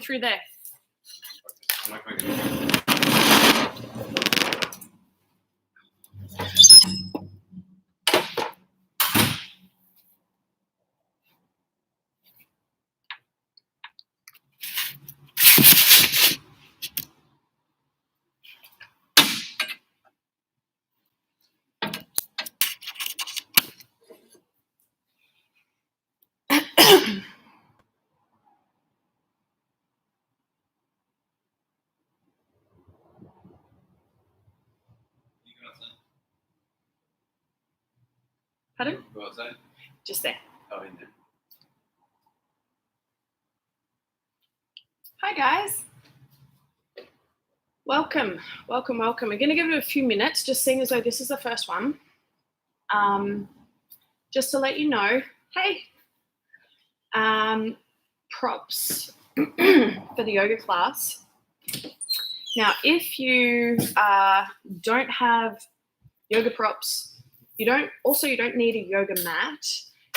through there. Pardon? Go outside? Just there. Oh, in there. Hi guys. Welcome. We're going to give it a few minutes, just seeing as though this is the first one. Just to let you know, hey, props for the yoga class. Now, if you don't have yoga props, you don't need a yoga mat.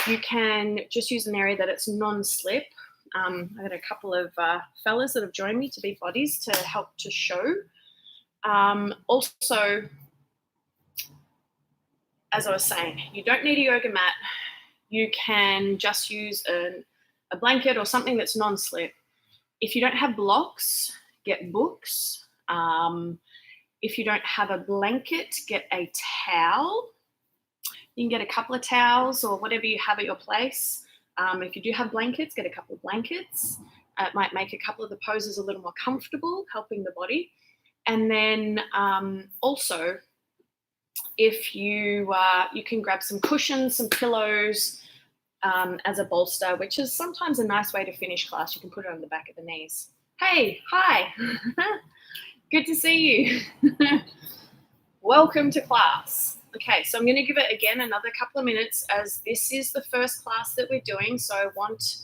You can just use an area that it's non-slip. I've got a couple of fellas that have joined me to be bodies to help to show. Also, as I was saying, you don't need a yoga mat. You can just use a blanket or something that's non-slip. If you don't have blocks, get books. If you don't have a blanket, get a towel. You can get a couple of towels or whatever you have at your place. If you do have blankets, get a couple of blankets. It might make a couple of the poses a little more comfortable, helping the body. And then also, if you can grab some cushions, some pillows as a bolster, which is sometimes a nice way to finish class. You can put it on the back of the knees. Hey, hi. Good to see you. Welcome to class. Okay, so I'm going to give it again another couple of minutes as this is the first class that we're doing. So I want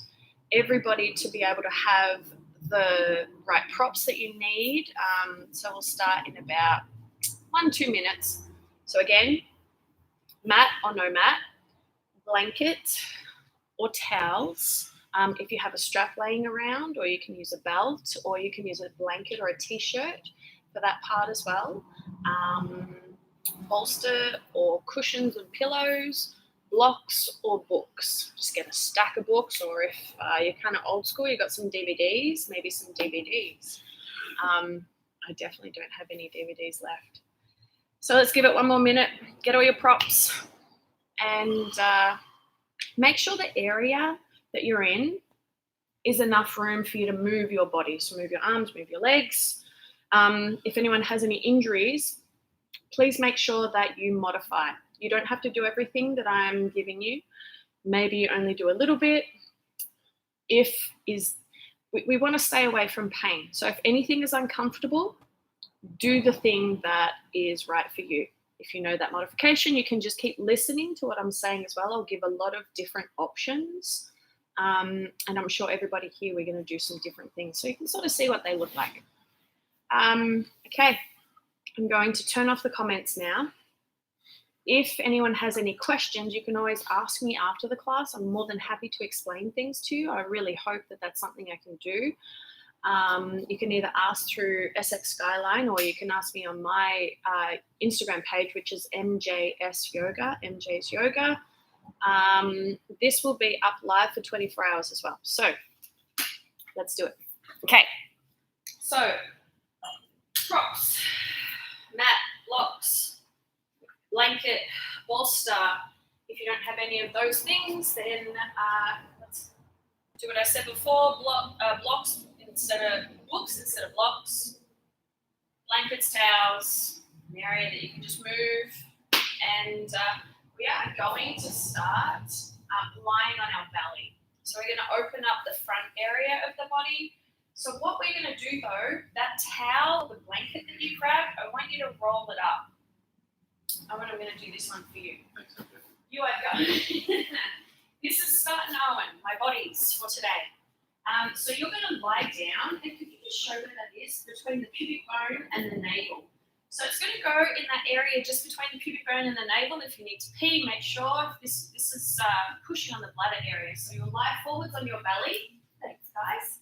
everybody to be able to have the right props that you need. So we'll start in about 1-2 minutes. So again, mat or no mat, blanket or towels. If you have a strap laying around, or you can use a belt, or you can use a blanket or a t-shirt for that part as well. Bolster or cushions and pillows, blocks or books. Just get a stack of books, or if you're kind of old school, you've got some DVDs, maybe some DVDs. I definitely don't have any DVDs left. So let's give it 1 more minute, get all your props, and make sure the area that you're in is enough room for you to move your body. So move your arms, move your legs. If anyone has any injuries, please make sure that you modify. You don't have to do everything that I'm giving you. Maybe you only do a little bit. We want to stay away from pain. So if anything is uncomfortable, do the thing that is right for you. If you know that modification, you can just keep listening to what I'm saying as well. I'll give a lot of different options. And I'm sure everybody here, we're going to do some different things. So you can sort of see what they look like. Okay. I'm going to turn off the comments now. If anyone has any questions, you can always ask me after the class. I'm more than happy to explain things to you. I really hope that that's something I can do. You can either ask through SX Skyline, or you can ask me on my Instagram page, which is MJ's Yoga. This will be up live for 24 hours as well. So let's do it. Okay. So props. Mat, blocks, blanket, bolster. If you don't have any of those things, then let's do what I said before. Blocks instead of books, instead of blocks. Blankets, towels, an area that you can just move. And we are going to start lying on our belly. So we're going to open up the front area of the body. So what we're going to do though, that towel, the blanket that you grab, I want you to roll it up. I'm going to do this one for you. Thanks, okay. You are going. This is Scott and Owen, my bodies for today. So you're going to lie down, and could you just show where that is? Between the pubic bone and the navel. So it's going to go in that area just between the pubic bone and the navel. If you need to pee, make sure this is pushing on the bladder area. So you'll lie forwards on your belly. Thanks, guys.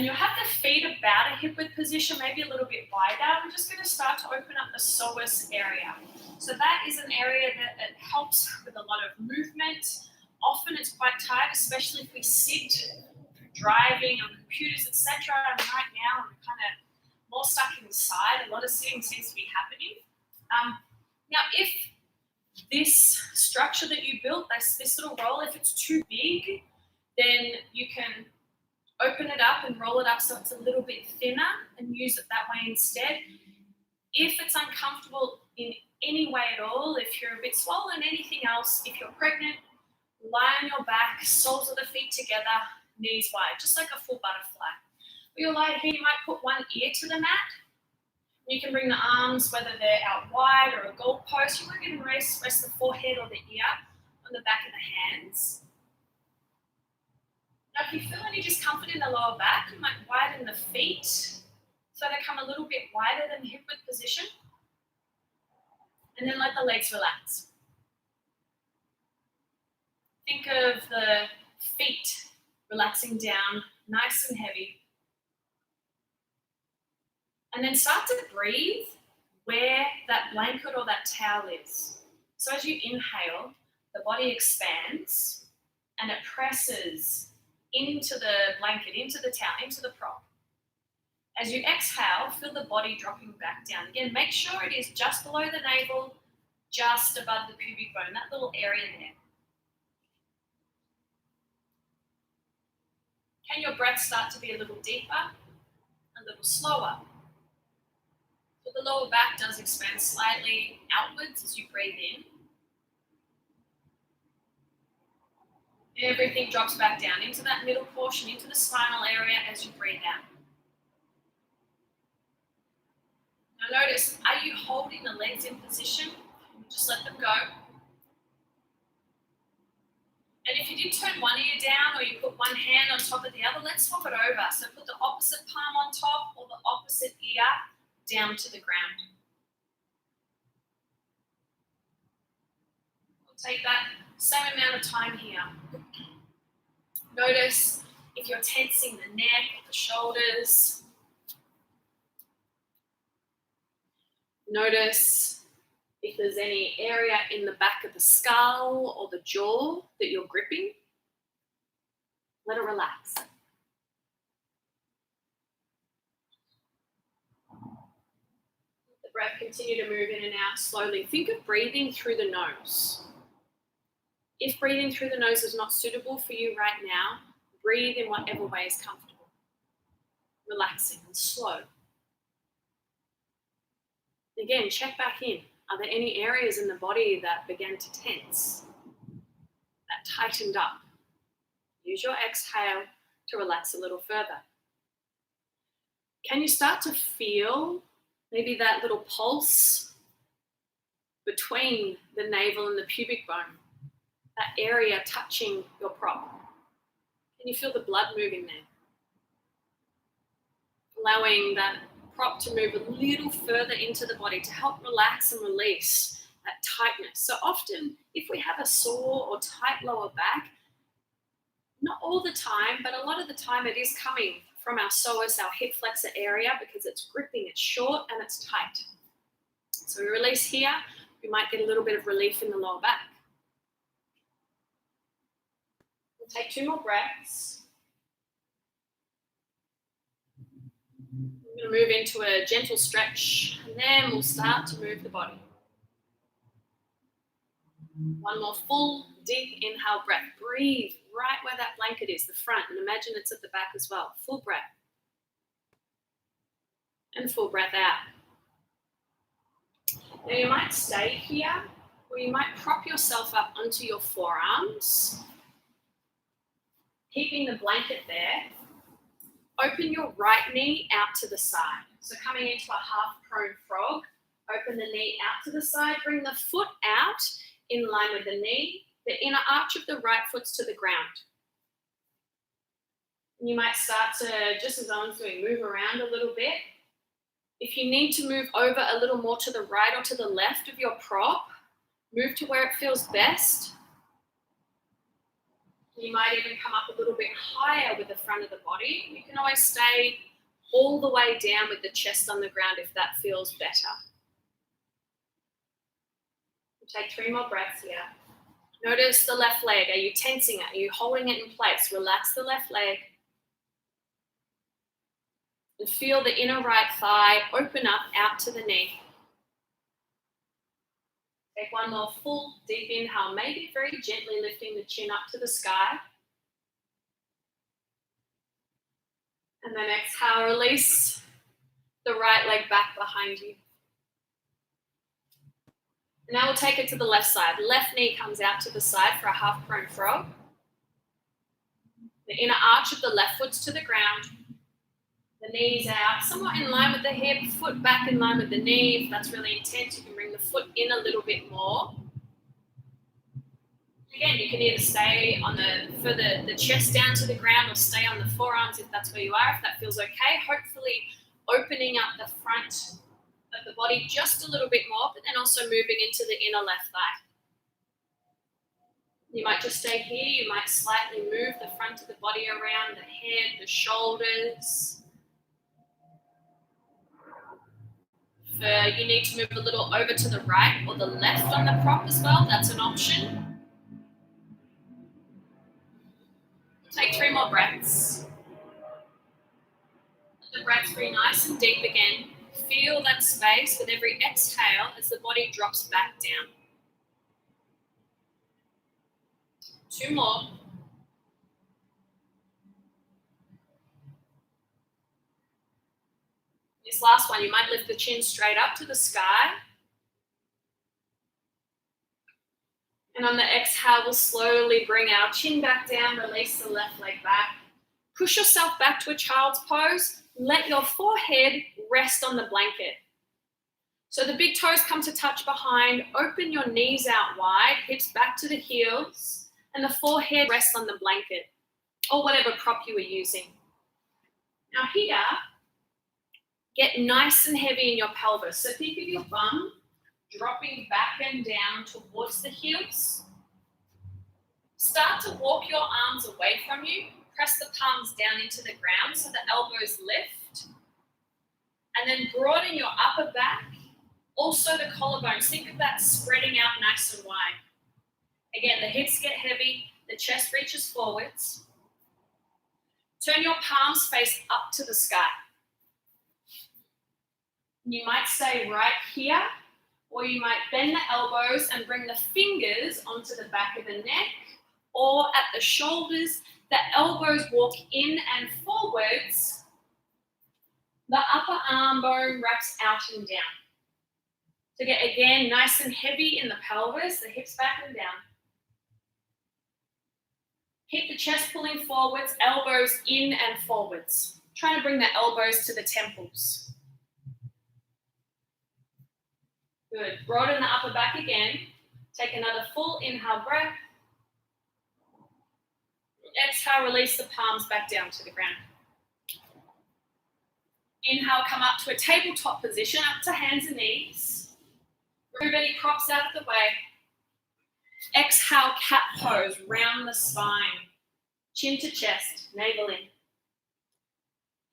And you'll have the feet about a hip-width position, maybe a little bit wider. We're just going to start to open up the psoas area. So that is an area that it helps with a lot of movement. Often it's quite tight, especially if we sit driving on computers, etc. And right now we're kind of more stuck inside. A lot of sitting seems to be happening. Now, if this structure that you built, this little roll, if it's too big, then you can open it up and roll it up so it's a little bit thinner and use it that way instead. If it's uncomfortable in any way at all, if you're a bit swollen, anything else, if you're pregnant, lie on your back, soles of the feet together, knees wide, just like a full butterfly. When you're lying here, you might put one ear to the mat. You can bring the arms, whether they're out wide or a goalpost. You want to even rest the forehead or the ear on the back of the hands. Now, if you feel any discomfort in the lower back, you might widen the feet so they come a little bit wider than hip-width position. And then let the legs relax. Think of the feet relaxing down, nice and heavy. And then start to breathe where that blanket or that towel is. So as you inhale, the body expands and it presses into the blanket, into the towel, into the prop. As you exhale, feel the body dropping back down. Again, make sure it is just below the navel, just above the pubic bone, that little area there. Can your breath start to be a little deeper, a little slower? So the lower back does expand slightly outwards as you breathe in. Everything drops back down into that middle portion, into the spinal area as you breathe out. Now notice, are you holding the legs in position? Just let them go. And if you did turn one ear down or you put one hand on top of the other, let's swap it over. So put the opposite palm on top or the opposite ear down to the ground. We'll take that same amount of time here. Notice if you're tensing the neck or the shoulders. Notice if there's any area in the back of the skull or the jaw that you're gripping. Let it relax. Let the breath continue to move in and out slowly. Think of breathing through the nose. If breathing through the nose is not suitable for you right now, breathe in whatever way is comfortable. Relaxing and slow. Again, check back in. Are there any areas in the body that began to tense, that tightened up? Use your exhale to relax a little further. Can you start to feel maybe that little pulse between the navel and the pubic bone? That area touching your prop. Can you feel the blood moving there? Allowing that prop to move a little further into the body to help relax and release that tightness. So often, if we have a sore or tight lower back, not all the time, but a lot of the time it is coming from our psoas, our hip flexor area, because it's gripping, it's short and it's tight. So we release here, we might get a little bit of relief in the lower back. We'll take 2 more breaths. We're going to move into a gentle stretch, and then we'll start to move the body. One more full, deep inhale breath. Breathe right where that blanket is, the front, and imagine it's at the back as well. Full breath. And full breath out. Now you might stay here, or you might prop yourself up onto your forearms, keeping the blanket there. Open your right knee out to the side. So coming into a half prone frog, open the knee out to the side, bring the foot out in line with the knee, the inner arch of the right foot's to the ground. And you might start to, just as Owen's doing, move around a little bit. If you need to move over a little more to the right or to the left of your prop, move to where it feels best. You might even come up a little bit higher with the front of the body. You can always stay all the way down with the chest on the ground if that feels better. Take 3 more breaths here. Notice the left leg. Are you tensing it? Are you holding it in place? Relax the left leg. And feel the inner right thigh open up out to the knee. Take 1 more full deep inhale, maybe very gently lifting the chin up to the sky. And then exhale, release the right leg back behind you. And now we'll take it to the left side. Left knee comes out to the side for a half prone frog. The inner arch of the left foot's to the ground. The knees out, somewhat in line with the hip, foot back in line with the knee. If that's really intense, you can bring the foot in a little bit more. Again, you can either stay on the chest down to the ground or stay on the forearms if that's where you are, if that feels okay. Hopefully opening up the front of the body just a little bit more, but then also moving into the inner left thigh. You might just stay here. You might slightly move the front of the body around, the head, the shoulders. You need to move a little over to the right or the left on the prop as well. That's an option. Take 3 more breaths. Let the breath breathe nice and deep again. Feel that space with every exhale as the body drops back down. 2 more. This last one, you might lift the chin straight up to the sky. And on the exhale, we'll slowly bring our chin back down, release the left leg back. Push yourself back to a child's pose. Let your forehead rest on the blanket. So the big toes come to touch behind. Open your knees out wide, hips back to the heels, and the forehead rests on the blanket or whatever prop you were using. Now here, get nice and heavy in your pelvis. So think of your bum dropping back and down towards the heels. Start to walk your arms away from you. Press the palms down into the ground so the elbows lift. And then broaden your upper back, also the collarbones. Think of that spreading out nice and wide. Again, the hips get heavy, the chest reaches forwards. Turn your palms face up to the sky. You might stay right here, or you might bend the elbows and bring the fingers onto the back of the neck, or at the shoulders, the elbows walk in and forwards. The upper arm bone wraps out and down. So get, again, nice and heavy in the pelvis, the hips back and down. Keep the chest pulling forwards, elbows in and forwards. Trying to bring the elbows to the temples. Good. Broaden the upper back again. Take another full inhale breath. Exhale, release the palms back down to the ground. Inhale, come up to a tabletop position, up to hands and knees. Remove any props out of the way. Exhale, cat pose, round the spine. Chin to chest, navel in.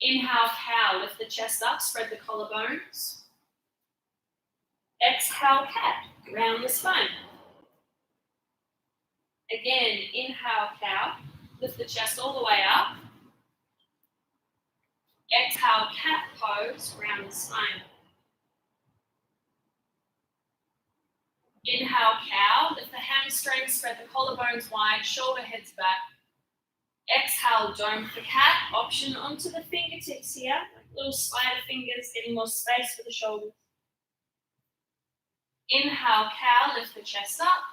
Inhale, cow, lift the chest up, spread the collarbones. Exhale, cat, round the spine. Again, inhale, cow, lift the chest all the way up. Exhale, cat pose, round the spine. Inhale, cow, lift the hamstrings, spread the collarbones wide, shoulder heads back. Exhale, dome for cat, option onto the fingertips here, like little spider fingers, getting more space for the shoulders. Inhale, cow, lift the chest up.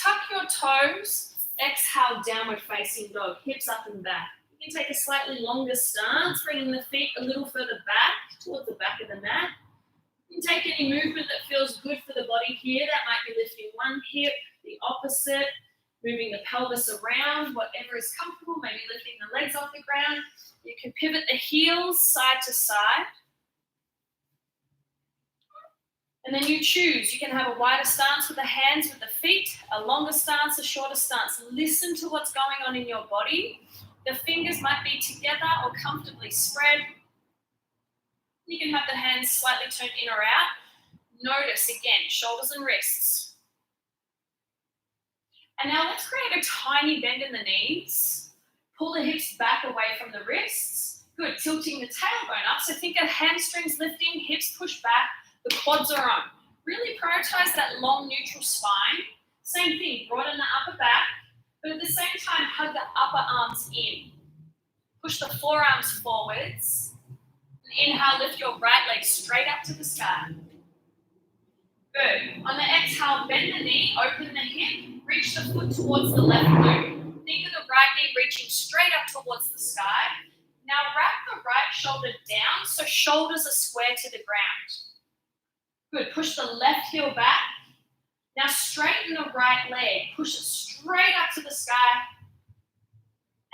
Tuck your toes. Exhale, downward facing dog, hips up and back. You can take a slightly longer stance, bringing the feet a little further back towards the back of the mat. You can take any movement that feels good for the body here. That might be lifting one hip, the opposite, moving the pelvis around, whatever is comfortable, maybe lifting the legs off the ground. You can pivot the heels side to side. And then you choose. You can have a wider stance with the hands, with the feet, a longer stance, a shorter stance. Listen to what's going on in your body. The fingers might be together or comfortably spread. You can have the hands slightly turned in or out. Notice again, shoulders and wrists. And now let's create a tiny bend in the knees. Pull the hips back away from the wrists. Good, tilting the tailbone up. So think of hamstrings lifting, hips push back, the quads are on. Really prioritize that long neutral spine. Same thing, broaden the upper back, but at the same time, hug the upper arms in. Push the forearms forwards. And inhale, lift your right leg straight up to the sky. Good. On the exhale, bend the knee, open the hip, reach the foot towards the left glute. Think of the right knee reaching straight up towards the sky. Now wrap the right shoulder down so shoulders are square to the ground. Good. Push the left heel back. Now straighten the right leg. Push it straight up to the sky.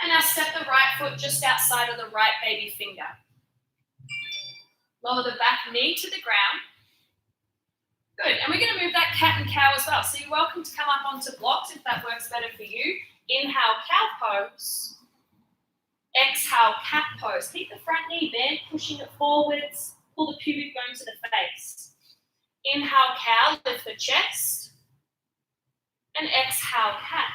And now step the right foot just outside of the right baby finger. Lower the back knee to the ground. Good, and we're going to move that cat and cow as well. So you're welcome to come up onto blocks if that works better for you. Inhale, cow pose. Exhale, cat pose. Keep the front knee bent, pushing it forwards. Pull the pubic bone to the face. Inhale, cow, lift the chest. And exhale, cat.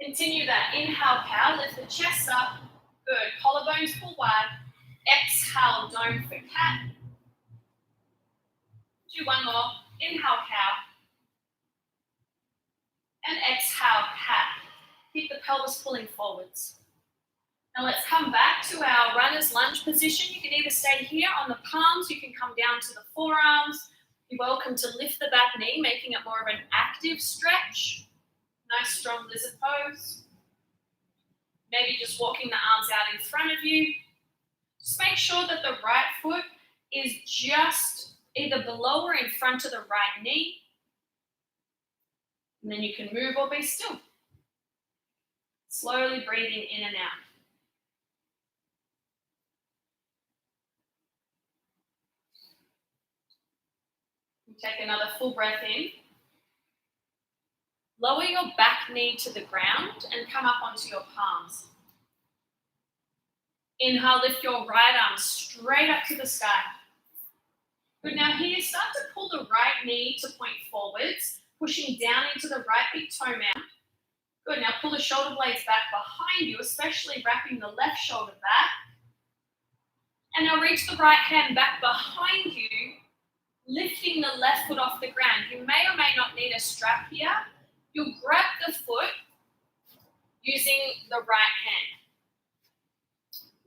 Continue that. Inhale, cow, lift the chest up. Good, collarbones pull wide. Exhale, dome for cat. Do one more. Inhale, cow. And exhale, cat. Keep the pelvis pulling forwards. Now let's come back to our runner's lunge position. You can either stay here on the palms, you can come down to the forearms. You're welcome to lift the back knee, making it more of an active stretch. Nice strong lizard pose. Maybe just walking the arms out in front of you. Just make sure that the right foot is just either below or in front of the right knee. And then you can move or be still. Slowly breathing in and out. Take another full breath in. Lower your back knee to the ground and come up onto your palms. Inhale, lift your right arm straight up to the sky. Good, now here, start to pull the right knee to point forwards, pushing down into the right big toe mound. Good, now pull the shoulder blades back behind you, especially wrapping the left shoulder back. And now reach the right hand back behind you, lifting the left foot off the ground. You may or may not need a strap here. You'll grab the foot using the right hand.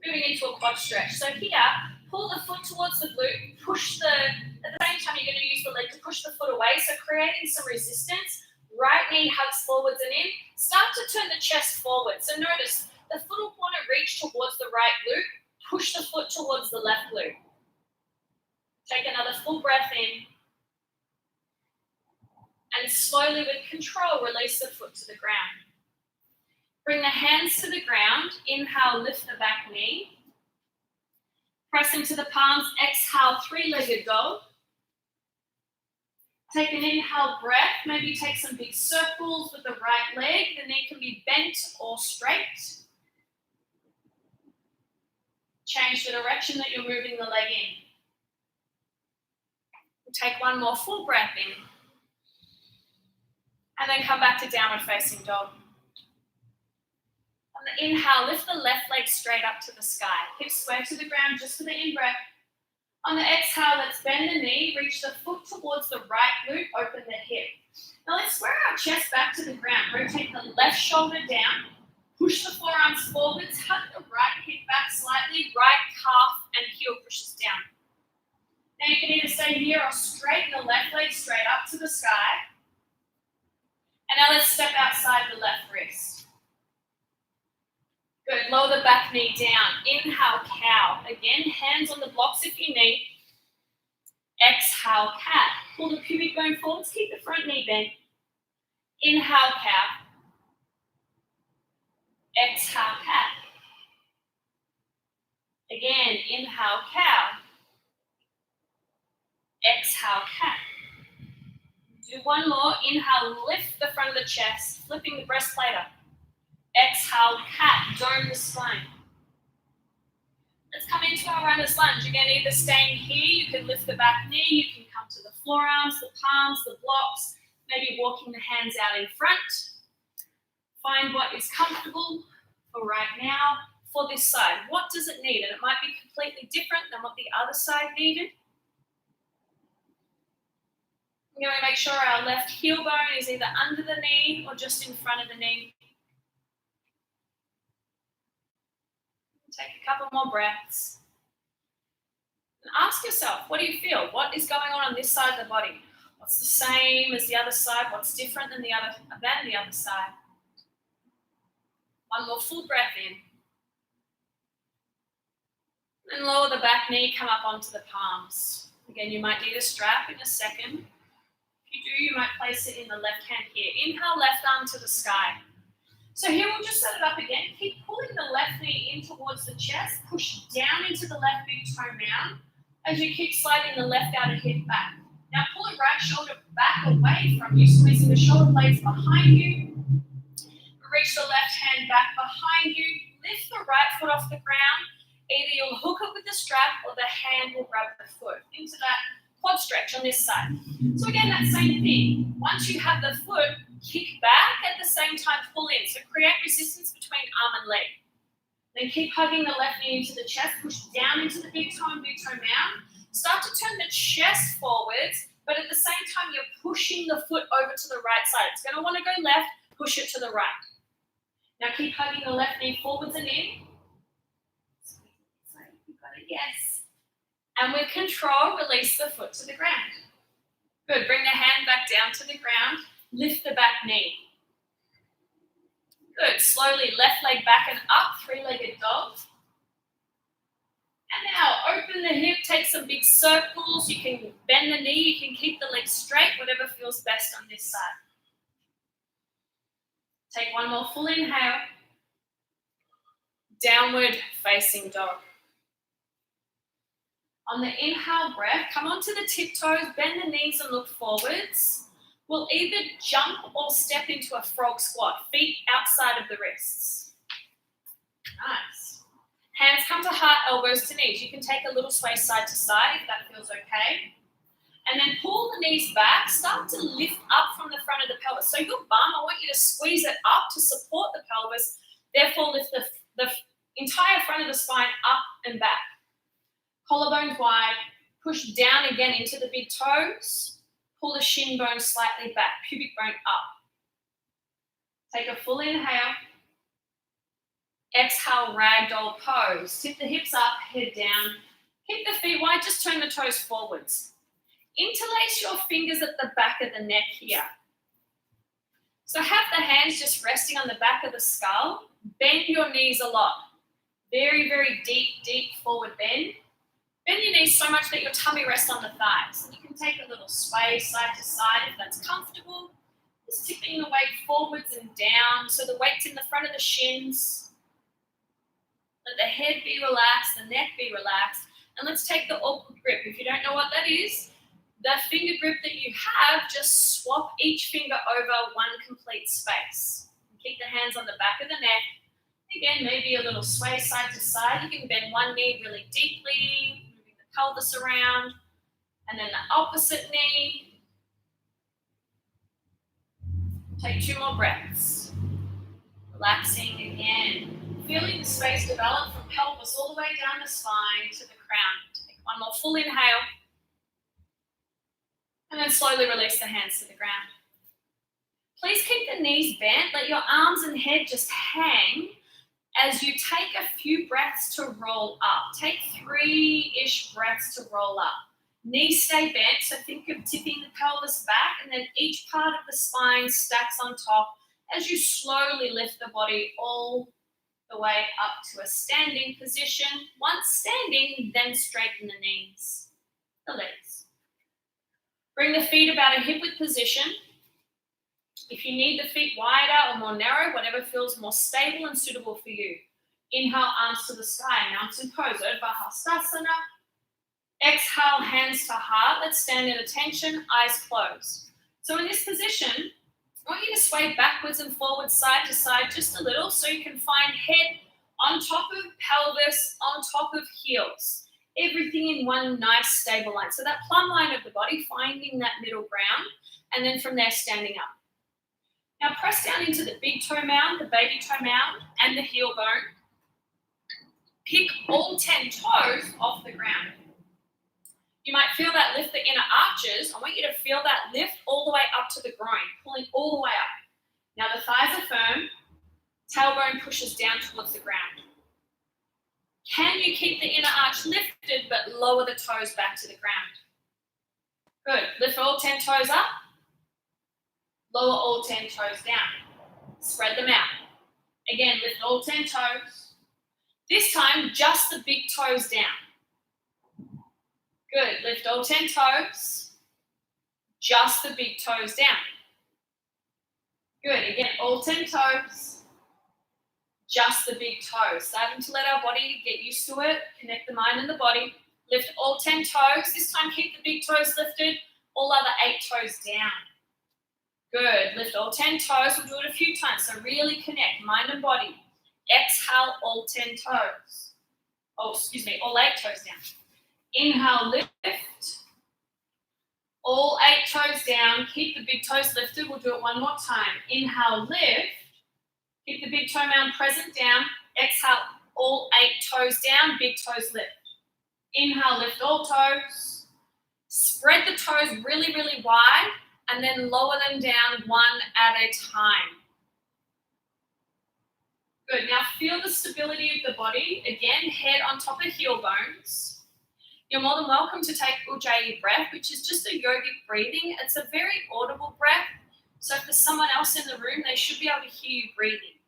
Moving into a quad stretch. So here, pull the foot towards the glute, at the same time you're going to use the leg to push the foot away, so creating some resistance. Right knee hugs forwards and in. Start to turn the chest forward. So notice, the foot will want to reach towards the right glute, push the foot towards the left glute. Take another full breath in. And slowly, with control, release the foot to the ground. Bring the hands to the ground. Inhale, lift the back knee. Press into the palms. Exhale, three-legged dog. Take an inhale breath. Maybe take some big circles with the right leg. The knee can be bent or straight. Change the direction that you're moving the leg in. Take one more full breath in. And then come back to downward facing dog. On the inhale, lift the left leg straight up to the sky. Hips square to the ground just for the in-breath. On the exhale, let's bend the knee, reach the foot towards the right glute, open the hip. Now let's square our chest back to the ground. Rotate the left shoulder down. Push the forearms forwards. Hug the right hip back slightly. Right calf and heel pushes down. Now you can either stay here or straighten the left leg straight up to the sky. And now let's step outside the left wrist. Good, lower the back knee down. Inhale, cow. Again, hands on the blocks if you need. Exhale, cat. Pull the pubic bone forwards, keep the front knee bent. Inhale, cow. Exhale, cat. Again, inhale, cow. Exhale, cat. Do one more. Inhale, lift the front of the chest, flipping the breastplate up. Exhale, cat, dome the spine. Let's come into our runner's lunge. Again, either staying here, you can lift the back knee, you can come to the forearms, the palms, the blocks, maybe walking the hands out in front. Find what is comfortable for right now for this side. What does it need? And it might be completely different than what the other side needed. We're going to make sure our left heel bone is either under the knee or just in front of the knee. Take a couple more breaths. And ask yourself, what do you feel? What is going on this side of the body? What's the same as the other side? What's different than the other side? One more full breath in. And lower the back knee, come up onto the palms. Again, you might need a strap in a second. If you do, you might place it in the left hand here. Inhale, left arm to the sky. So here we'll just set it up again. Keep pulling the left knee in towards the chest. Push down into the left big toe mound as you keep sliding the left outer hip back. Now pull the right shoulder back away from you, squeezing the shoulder blades behind you. Reach the left hand back behind you. Lift the right foot off the ground. Either you'll hook it with the strap or the hand will grab the foot into that quad stretch on this side. So again, that same thing. Once you have the foot, kick back at the same time, pull in. So create resistance between arm and leg. Then keep hugging the left knee into the chest. Push down into the big toe and big toe mound. Start to turn the chest forwards, but at the same time, you're pushing the foot over to the right side. It's going to want to go left, push it to the right. Now keep hugging the left knee forwards and in. You've got it, yes. And with control, release the foot to the ground. Good, bring the hand back down to the ground. Lift the back knee. Good, slowly left leg back and up, three-legged dog. And now open the hip, take some big circles. You can bend the knee, you can keep the legs straight, whatever feels best on this side. Take one more full inhale. Downward facing dog. On the inhale breath, come onto the tiptoes, bend the knees and look forwards. We'll either jump or step into a frog squat, feet outside of the wrists. Nice. Hands come to heart, elbows to knees. You can take a little sway side to side if that feels okay. And then pull the knees back, start to lift up from the front of the pelvis. So your bum, I want you to squeeze it up to support the pelvis, therefore lift the entire front of the spine up and back. Collarbones wide, push down again into the big toes, pull the shin bone slightly back, pubic bone up. Take a full inhale. Exhale, ragdoll pose. Tip the hips up, head down. Keep the feet wide, just turn the toes forwards. Interlace your fingers at the back of the neck here. So have the hands just resting on the back of the skull. Bend your knees a lot. Very, very deep, deep forward bend. Bend your knees so much that your tummy rests on the thighs. You can take a little sway side to side if that's comfortable. Just tipping the weight forwards and down so the weight's in the front of the shins. Let the head be relaxed, the neck be relaxed. And let's take the awkward grip. If you don't know what that is, the finger grip that you have, just swap each finger over one complete space. Keep the hands on the back of the neck. Again, maybe a little sway side to side. You can bend one knee really deeply, moving the pelvis around, and then the opposite knee. Take 2 more breaths. Relaxing again. Feeling the space develop from pelvis all the way down the spine to the crown. Take one more full inhale. And then slowly release the hands to the ground. Please keep the knees bent. Let your arms and head just hang as you take a few breaths to roll up. Take 3-ish breaths to roll up. Knees stay bent, so think of tipping the pelvis back, and then each part of the spine stacks on top as you slowly lift the body all the way up to a standing position. Once standing, then straighten the knees, the legs. Bring the feet about a hip-width position. If you need the feet wider or more narrow, whatever feels more stable and suitable for you. Inhale, arms to the sky, mountain pose, Urdhva Hastasana. Exhale, hands to heart. Let's stand at attention, eyes closed. So in this position, I want you to sway backwards and forwards, side to side, just a little, so you can find head on top of pelvis, on top of heels. Everything in one nice stable line. So that plumb line of the body, finding that middle ground, and then from there, standing up. Now press down into the big toe mound, the baby toe mound, and the heel bone. Pick all 10 toes off the ground. You might feel that lift the inner arches. I want you to feel that lift all the way up to the groin, pulling all the way up. Now the thighs are firm, tailbone pushes down towards the ground. Can you keep the inner arch lifted but lower the toes back to the ground? Good. Lift all 10 toes up. Lower all 10 toes down. Spread them out. Again, lift all 10 toes. This time, just the big toes down. Good. Lift all 10 toes. Just the big toes down. Good. Again, all 10 toes. Just the big toes. Starting to let our body get used to it. Connect the mind and the body. Lift all 10 toes. This time, keep the big toes lifted. All other 8 toes down. Good. Lift all 10 toes. We'll do it a few times. So really connect mind and body. Exhale all 10 toes. All 8 toes down. Inhale, lift. All 8 toes down. Keep the big toes lifted. We'll do it one more time. Inhale, lift. Keep the big toe mound present down. Exhale, all 8 toes down. Big toes lift. Inhale, lift all toes. Spread the toes really, really wide. And then lower them down one at a time. Good. Now feel the stability of the body. Again, head on top of heel bones. You're more than welcome to take Ujjayi breath, which is just a yogic breathing. It's a very audible breath. So if there's someone else in the room, they should be able to hear you breathing.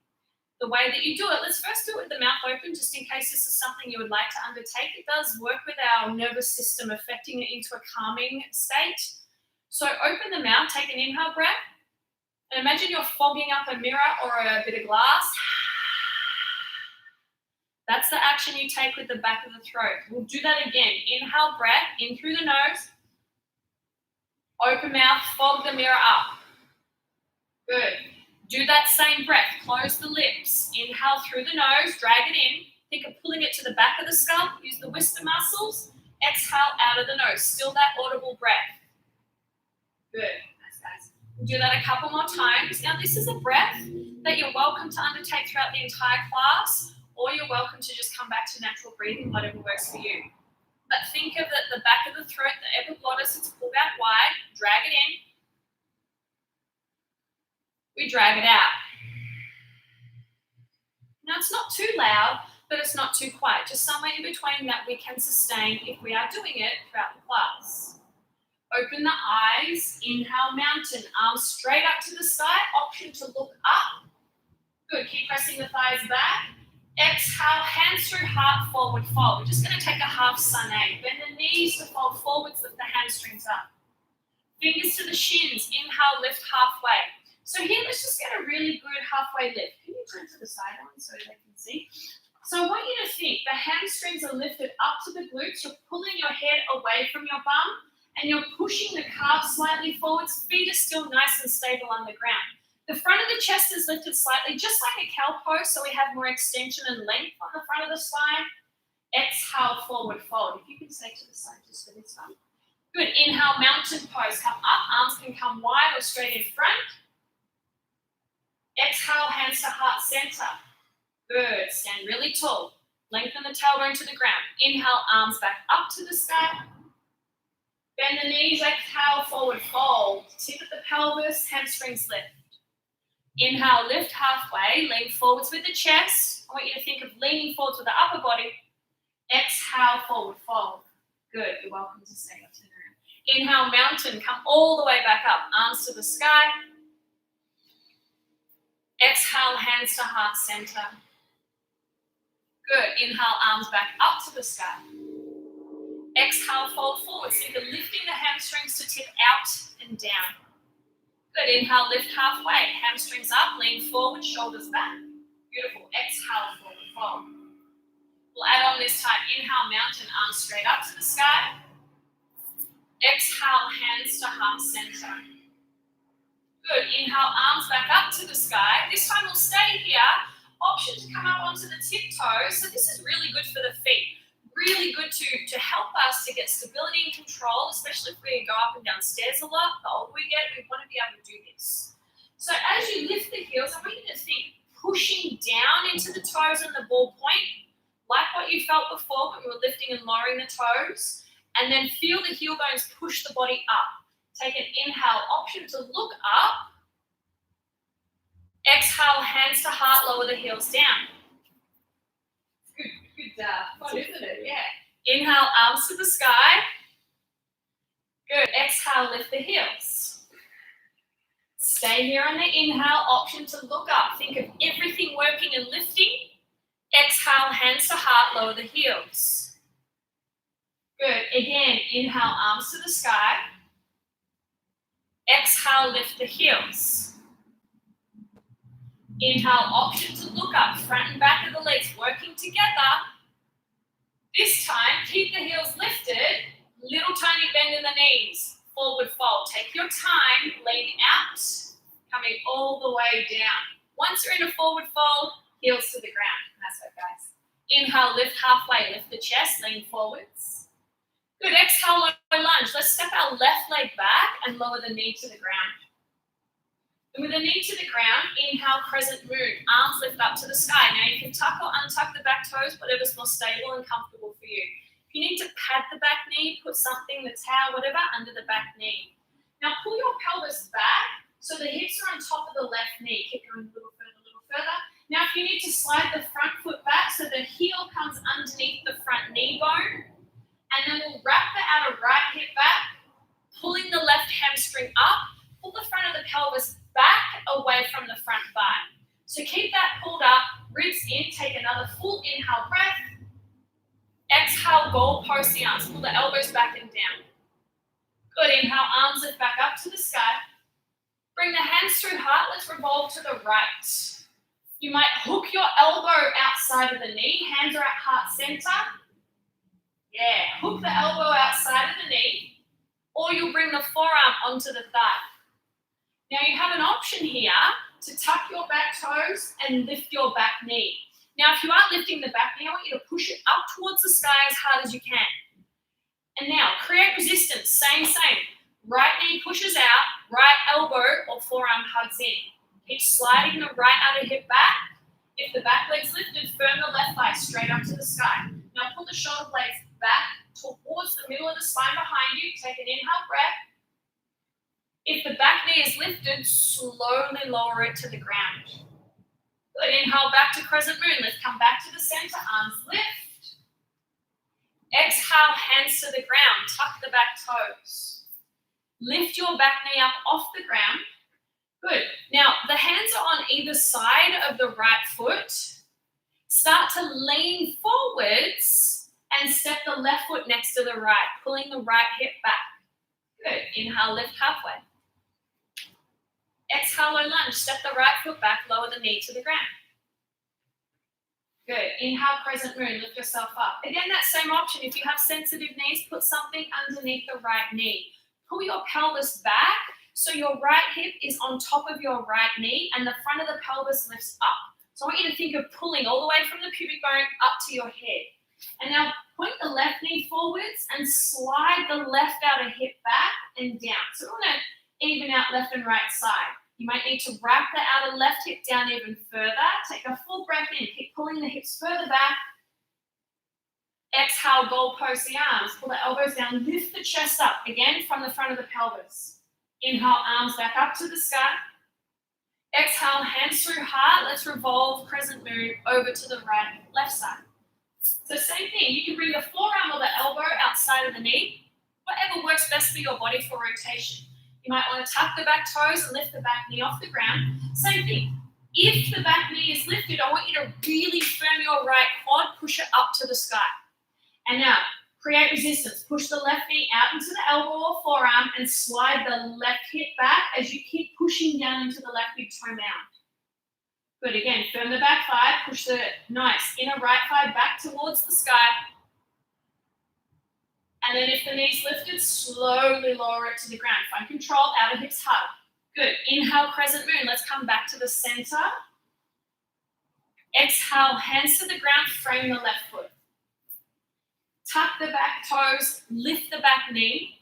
The way that you do it, let's first do it with the mouth open, just in case this is something you would like to undertake. It does work with our nervous system, affecting it into a calming state. So open the mouth, take an inhale breath, and imagine you're fogging up a mirror or a bit of glass. That's the action you take with the back of the throat. We'll do that again. Inhale, breath, in through the nose. Open mouth, fog the mirror up. Good. Do that same breath. Close the lips. Inhale through the nose, drag it in. Think of pulling it to the back of the skull. Use the whisper muscles. Exhale out of the nose. Still that audible breath. Good. Nice, guys. We'll do that a couple more times. Now, this is a breath that you're welcome to undertake throughout the entire class, or you're welcome to just come back to natural breathing, whatever works for you. But think of it, the back of the throat, the epiglottis, it's pulled out wide. Drag it in. We drag it out. Now, it's not too loud, but it's not too quiet. Just somewhere in between that we can sustain if we are doing it throughout the class. Open the eyes. Inhale, mountain. Arms straight up to the sky. Option to look up. Good. Keep pressing the thighs back. Exhale, hands through heart, forward fold. We're just going to take a half sun A. Bend the knees to fold forwards, lift the hamstrings up. Fingers to the shins. Inhale, lift halfway. So here, let's just get a really good halfway lift. Can you turn to the side one so they can see? So I want you to think the hamstrings are lifted up to the glutes. You're pulling your head away from your bum, and you're pushing the calves slightly forwards. Feet are still nice and stable on the ground. The front of the chest is lifted slightly, just like a cow pose, so we have more extension and length on the front of the spine. Exhale, forward fold. If you can stay to the side just for this one. Good. Inhale, mountain pose. Come up. Arms can come wide or straight in front. Exhale, hands to heart center. Good. Stand really tall. Lengthen the tailbone to the ground. Inhale, arms back up to the sky. Bend the knees. Exhale, forward fold. Tip of the pelvis, hamstrings lift. Inhale, lift halfway, lean forwards with the chest. I want you to think of leaning forwards with the upper body. Exhale, forward fold. Good, you're welcome to stay up to the room. Inhale, mountain, come all the way back up. Arms to the sky. Exhale, hands to heart center. Good, inhale, arms back up to the sky. Exhale, fold forward. Think of lifting the hamstrings to tip out and down. Good. Inhale, lift halfway. Hamstrings up, lean forward, shoulders back. Beautiful. Exhale, forward fold. Add on this time. Inhale, mountain, arms straight up to the sky. Exhale, hands to heart center. Good. Inhale, arms back up to the sky. This time we'll stay here. Option to come up onto the tiptoes. So this is really good for the feet. Really good to help us to get stability and control, especially if we go up and down stairs a lot. The older we get, we want to be able to do this. So as you lift the heels, I want you to think pushing down into the toes and the ball point, like what you felt before when we were lifting and lowering the toes, and then feel the heel bones push the body up. Take an inhale, option to look up. Exhale, hands to heart, lower the heels down. Good fun, isn't it? Yeah. Inhale, arms to the sky. Good. Exhale, lift the heels. Stay here on the inhale, option to look up. Think of everything working and lifting. Exhale, hands to heart, lower the heels. Good. Again, inhale, arms to the sky. Exhale, lift the heels. Inhale, option to look up, front and back of the legs working together. This time, keep the heels lifted, little tiny bend in the knees, forward fold. Take your time, lean out, coming all the way down. Once you're in a forward fold, heels to the ground. That's it, guys. Inhale, lift halfway, lift the chest, lean forwards. Good, exhale, low lunge. Let's step our left leg back and lower the knee to the ground. And with the knee to the ground, inhale, crescent moon. Arms lift up to the sky. Now you can tuck or untuck the back toes, whatever's more stable and comfortable for you. If you need to pad the back knee, put something, the towel, whatever, under the back knee. Now pull your pelvis back so the hips are on top of the left knee. Keep going a little further. Now if you need to slide the front foot back so the heel comes underneath the front knee bone, and then we'll wrap the outer right hip back, pulling the left hamstring up, pull the front of the pelvis back away from the front thigh. So keep that pulled up, ribs in, take another full inhale breath. Exhale, goalpost the arms, pull the elbows back and down. Good, inhale, arms lift back up to the sky. Bring the hands through heart, let's revolve to the right. You might hook your elbow outside of the knee, hands are at heart center. Yeah, hook the elbow outside of the knee, or you'll bring the forearm onto the thigh. Now you have an option here to tuck your back toes and lift your back knee. Now if you are lifting the back knee, I want you to push it up towards the sky as hard as you can. And now create resistance, same. Right knee pushes out, right elbow or forearm hugs in. Keep sliding the right outer hip back. If the back leg's lifted, firm the left thigh straight up to the sky. Now pull the shoulder blades back towards the middle of the spine behind you. Take an inhale breath. If the back knee is lifted, slowly lower it to the ground. Good, inhale back to crescent moon. Let's come back to the center, arms lift. Exhale, hands to the ground, tuck the back toes. Lift your back knee up off the ground. Good, now the hands are on either side of the right foot. Start to lean forwards and step the left foot next to the right, pulling the right hip back. Good, inhale, lift halfway. Exhale, low lunge. Step the right foot back, lower the knee to the ground. Good. Inhale, crescent moon. Lift yourself up. Again, that same option. If you have sensitive knees, put something underneath the right knee. Pull your pelvis back so your right hip is on top of your right knee and the front of the pelvis lifts up. So I want you to think of pulling all the way from the pubic bone up to your head. And now point the left knee forwards and slide the left outer hip back and down. So we want to even out left and right side. You might need to wrap the outer left hip down even further. Take a full breath in. Keep pulling the hips further back. Exhale, goalpost the arms. Pull the elbows down. Lift the chest up. Again, from the front of the pelvis. Inhale, arms back up to the sky. Exhale, hands through heart. Let's revolve crescent moon over to the right, left side. So same thing. You can bring the forearm or the elbow outside of the knee. Whatever works best for your body for rotation. You might want to tuck the back toes and lift the back knee off the ground. Same thing. If the back knee is lifted, I want you to really firm your right quad, push it up to the sky. And now, create resistance. Push the left knee out into the elbow or forearm and slide the left hip back as you keep pushing down into the left big toe mound. Good, again, firm the back thigh, push the nice inner right thigh back towards the sky. And then if the knee's lifted, slowly lower it to the ground. Find control, outer hips hug. Good, inhale, crescent moon. Let's come back to the center. Exhale, hands to the ground, frame the left foot. Tuck the back toes, lift the back knee.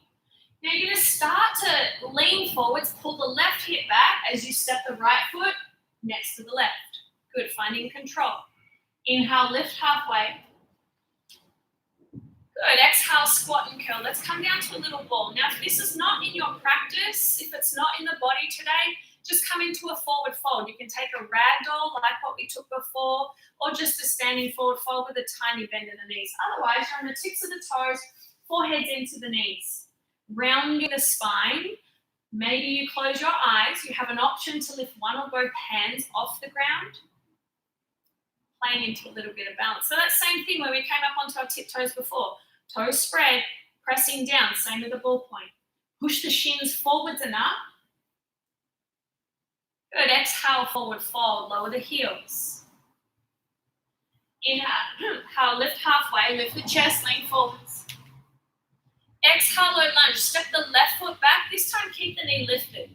Now you're going to start to lean forwards, pull the left hip back as you step the right foot next to the left. Good, finding control. Inhale, lift halfway. Good, exhale, squat and curl. Let's come down to a little ball. Now, if this is not in your practice, if it's not in the body today, just come into a forward fold. You can take a ragdoll like what we took before, or just a standing forward fold with a tiny bend in the knees. Otherwise, you're on the tips of the toes, foreheads into the knees. Rounding the spine. Maybe you close your eyes. You have an option to lift one or both hands off the ground. Playing into a little bit of balance. So that same thing when we came up onto our tiptoes before. Toes spread, pressing down, same with the ball point. Push the shins forwards and up. Good, exhale, forward fold, lower the heels. Inhale, lift halfway, lift the chest, lean forwards. Exhale, low lunge, step the left foot back, this time keep the knee lifted.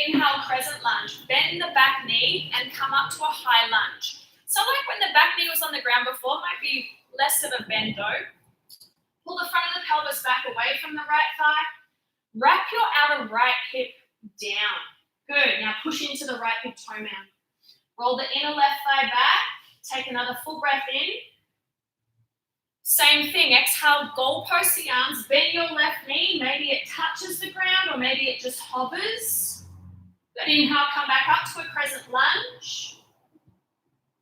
Inhale, crescent lunge, bend the back knee and come up to a high lunge. So like when the back knee was on the ground before, might be less of a bend though. Pull the front of the pelvis back away from the right thigh. Wrap your outer right hip down. Good, now push into the right big toe mound. Roll the inner left thigh back. Take another full breath in. Same thing, exhale, goalpost the arms, bend your left knee. Maybe it touches the ground or maybe it just hovers. Good, inhale, come back up to a crescent lunge.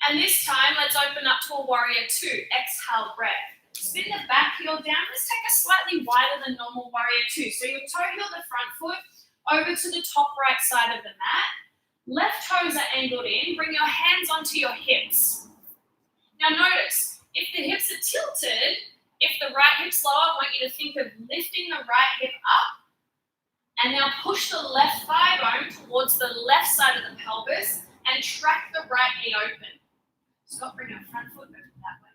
And this time, let's open up to a warrior two. Exhale, breath. Spin the back heel down. Let's take a slightly wider than normal warrior two. So you'll toe heel the front foot over to the top right side of the mat. Left toes are angled in. Bring your hands onto your hips. Now notice, if the hips are tilted, if the right hip's lower, I want you to think of lifting the right hip up. And now push the left thigh bone towards the left side of the pelvis and track the right knee open. Scott, bring your front foot over that way.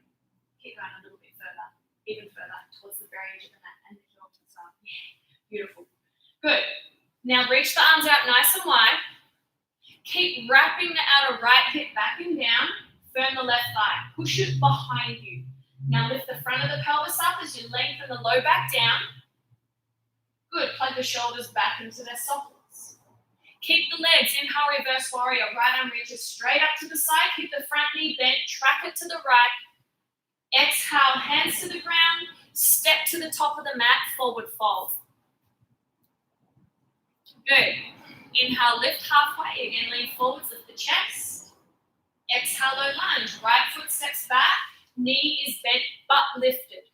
Keep going a little bit further, even further, towards the very edge of the mat and the heel to the side. Yeah, beautiful. Good. Now reach the arms out nice and wide. Keep wrapping the outer right hip back and down. Firm the left thigh. Push it behind you. Now lift the front of the pelvis up as you lengthen the low back down. Good. Plug the shoulders back into their sockets. Keep the legs, inhale, reverse warrior. Right arm reaches straight up to the side. Keep the front knee bent, track it to the right. Exhale, hands to the ground. Step to the top of the mat, forward fold. Good. Inhale, lift halfway. Again, lean forwards, lift the chest. Exhale, low lunge. Right foot steps back. Knee is bent, butt lifted.